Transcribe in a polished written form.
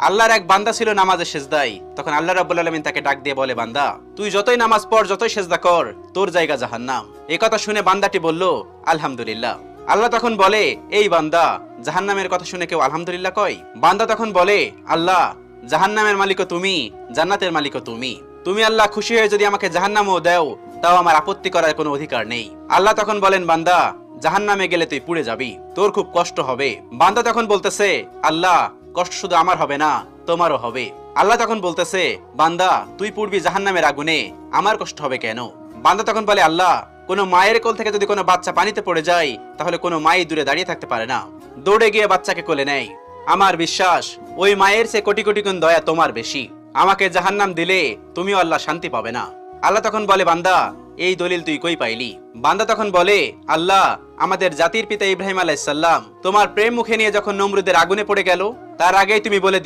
আল্লাহর এক বান্দা ছিল নামাজে সেজদায়। তখন আল্লাহ রাব্বুল আলামিন তাকে ডাক দিয়ে বলে, বান্দা তুই যতই নামাজ পড়, যতই সেজদা কর, তোর জায়গা জাহান্নাম। এই কথা শুনে বান্দাটি বলল, আলহামদুলিল্লাহ। আল্লাহ তখন বলে, এই বান্দা, জাহান্নামের কথা শুনে কেউ আলহামদুলিল্লাহ কয়? বান্দা তখন বলে, আল্লাহ, জাহান্নামের মালিকও তুমি, জান্নাতের মালিকও তুমি। তুমি আল্লাহ খুশি হয়ে যদি আমাকে জাহান্নামও দাও, তাও আমার আপত্তি করার কোনো অধিকার নেই। আল্লাহ তখন বলেন, বান্দা, জাহান্নামে গেলে তুই পুড়ে যাবি, তোর খুব কষ্ট হবে। বান্দা তখন বলতেছে, আল্লাহ, কষ্ট শুধু আমার হবে না, তোমারও হবে। আল্লাহ তখন বলতেছে, বান্দা, তুই পুড়বি জাহান্নামের আগুনে, আমার কষ্ট হবে কেন? বান্দা তখন বলে, আল্লাহ, কোনো মায়ের কোল থেকে যদি কোনো বাচ্চা পানিতে পড়ে যায়, তাহলে কোনো মাই দূরে দাঁড়িয়ে থাকতে পারে না, দৌড়ে গিয়ে বাচ্চাকে কোলে নেয়। আমার বিশ্বাস, ওই মায়ের চেয়ে কোটি কোটি গুণ দয়া তোমার বেশি। আমাকে জাহান্নাম দিলে তুমিও আল্লাহ শান্তি পাবে না। আল্লাহ তখন বলে, বান্দা, এই দলিল তুই কই পাইলি? বান্দা তখন বলে, আল্লাহ, আমাদের জাতির পিতা ইব্রাহিম আলাইহিস সালাম তোমার প্রেম মুখে নিয়ে যখন নমরুদের আগুনে পড়ে গেল, তার আগেই তুমি বলে দিলে